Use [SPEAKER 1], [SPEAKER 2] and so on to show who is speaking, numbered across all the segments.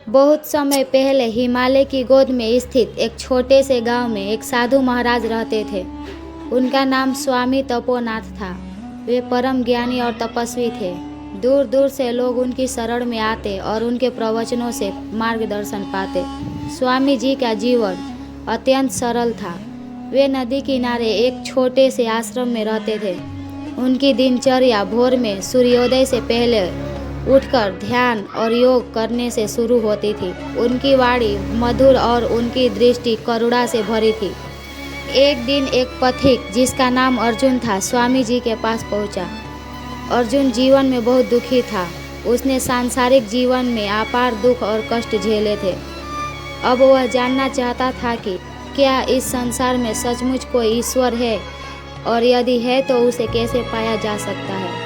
[SPEAKER 1] बहुत समय पहले हिमालय की गोद में स्थित एक छोटे से गांव में एक साधु महाराज रहते थे। उनका नाम स्वामी तपोनाथ था। वे परम ज्ञानी और तपस्वी थे। दूर दूर से लोग उनकी शरण में आते और उनके प्रवचनों से मार्गदर्शन पाते। स्वामी जी का जीवन अत्यंत सरल था। वे नदी किनारे एक छोटे से आश्रम में रहते थे। उनकी दिनचर्या भोर में सूर्योदय से पहले उठकर ध्यान और योग करने से शुरू होती थी। उनकी वाणी मधुर और उनकी दृष्टि करुणा से भरी थी। एक दिन एक पथिक जिसका नाम अर्जुन था स्वामी जी के पास पहुंचा। अर्जुन जीवन में बहुत दुखी था। उसने सांसारिक जीवन में अपार दुख और कष्ट झेले थे। अब वह जानना चाहता था कि क्या इस संसार में सचमुच कोई ईश्वर है और यदि है तो उसे कैसे पाया जा सकता है।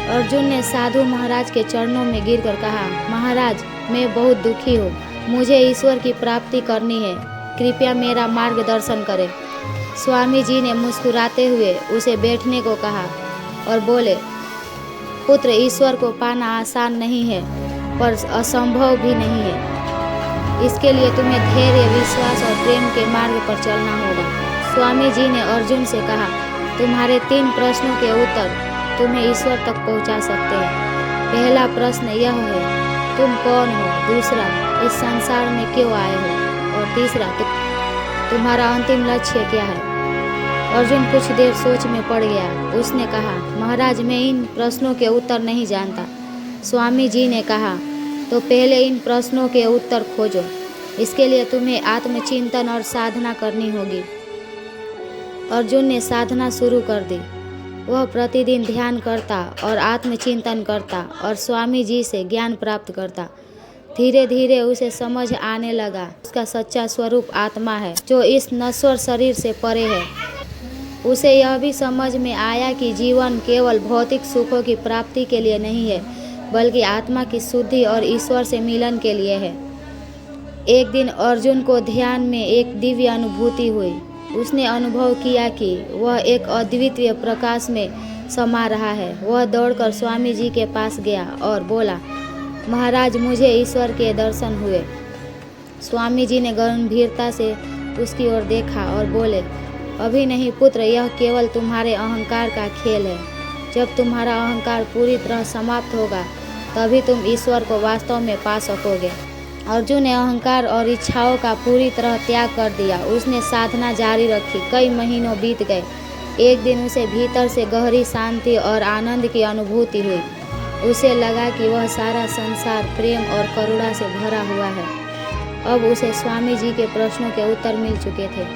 [SPEAKER 1] अर्जुन ने साधु महाराज के चरणों में गिरकर कहा, महाराज, मैं बहुत दुखी हूँ। मुझे ईश्वर की प्राप्ति करनी है। कृपया मेरा मार्गदर्शन करें। स्वामी जी ने मुस्कुराते हुए उसे बैठने को कहा और बोले, पुत्र, ईश्वर को पाना आसान नहीं है पर असंभव भी नहीं है। इसके लिए तुम्हें धैर्य, विश्वास और प्रेम के मार्ग पर चलना होगा। स्वामी जी ने अर्जुन से कहा, तुम्हारे 3 प्रश्नों के उत्तर तुम्हें ईश्वर तक पहुंचा सकते हैं। पहला प्रश्न यह है, तुम कौन हो? दूसरा, इस संसार में क्यों आए हो? और तीसरा, तुम्हारा अंतिम लक्ष्य क्या है? अर्जुन कुछ देर सोच में पड़ गया। उसने कहा, महाराज, मैं इन प्रश्नों के उत्तर नहीं जानता। स्वामी जी ने कहा, तो पहले इन प्रश्नों के उत्तर खोजो। इसके लिए तुम्हें आत्मचिंतन और साधना करनी होगी। अर्जुन ने साधना शुरू कर दी। वह प्रतिदिन ध्यान करता और आत्मचिंतन करता और स्वामी जी से ज्ञान प्राप्त करता। धीरे धीरे उसे समझ आने लगा, उसका सच्चा स्वरूप आत्मा है जो इस नश्वर शरीर से परे है। उसे यह भी समझ में आया कि जीवन केवल भौतिक सुखों की प्राप्ति के लिए नहीं है, बल्कि आत्मा की शुद्धि और ईश्वर से मिलन के लिए है। एक दिन अर्जुन को ध्यान में एक दिव्य अनुभूति हुई। उसने अनुभव किया कि वह एक अद्वितीय प्रकाश में समा रहा है। वह दौड़कर स्वामी जी के पास गया और बोला, महाराज, मुझे ईश्वर के दर्शन हुए। स्वामी जी ने गंभीरता से उसकी ओर देखा और बोले, अभी नहीं पुत्र, यह केवल तुम्हारे अहंकार का खेल है। जब तुम्हारा अहंकार पूरी तरह समाप्त होगा तभी तुम ईश्वर को वास्तव में पा सकोगे। अर्जुन ने अहंकार और इच्छाओं का पूरी तरह त्याग कर दिया। उसने साधना जारी रखी। कई महीनों बीत गए। एक दिन उसे भीतर से गहरी शांति और आनंद की अनुभूति हुई। उसे लगा कि वह सारा संसार प्रेम और करुणा से भरा हुआ है। अब उसे स्वामी जी के प्रश्नों के उत्तर मिल चुके थे।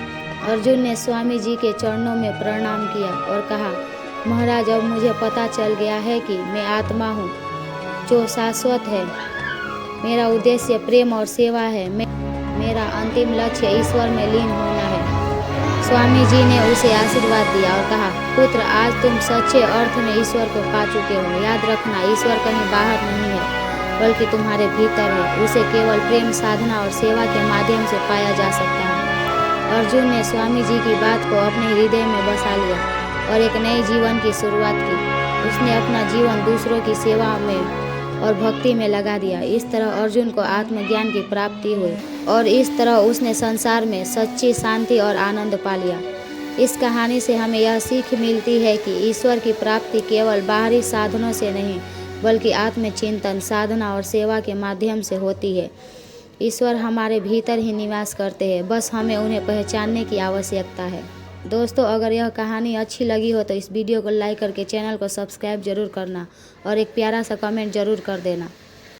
[SPEAKER 1] अर्जुन ने स्वामी जी के चरणों में प्रणाम किया और कहा, महाराज, अब मुझे पता चल गया है कि मैं आत्मा हूँ जो शाश्वत है। मेरा उद्देश्य प्रेम और सेवा है। मेरा अंतिम लक्ष्य ईश्वर में लीन होना है। स्वामी जी ने उसे आशीर्वाद दिया और कहा, पुत्र, आज तुम सच्चे अर्थ में ईश्वर को पा चुके हो। याद रखना, ईश्वर कहीं बाहर नहीं है बल्कि तुम्हारे भीतर है। उसे केवल प्रेम, साधना और सेवा के माध्यम से पाया जा सकता है। अर्जुन ने स्वामी जी की बात को अपने हृदय में बसा लिया और एक नए जीवन की शुरुआत की। उसने अपना जीवन दूसरों की सेवा में और भक्ति में लगा दिया। इस तरह अर्जुन को आत्मज्ञान की प्राप्ति हुई और इस तरह उसने संसार में सच्ची शांति और आनंद पा लिया। इस कहानी से हमें यह सीख मिलती है कि ईश्वर की प्राप्ति केवल बाहरी साधनों से नहीं बल्कि आत्मचिंतन, साधना और सेवा के माध्यम से होती है। ईश्वर हमारे भीतर ही निवास करते हैं, बस हमें उन्हें पहचानने की आवश्यकता है। दोस्तों, अगर यह कहानी अच्छी लगी हो तो इस वीडियो को लाइक करके चैनल को सब्सक्राइब जरूर करना और एक प्यारा सा कमेंट जरूर कर देना।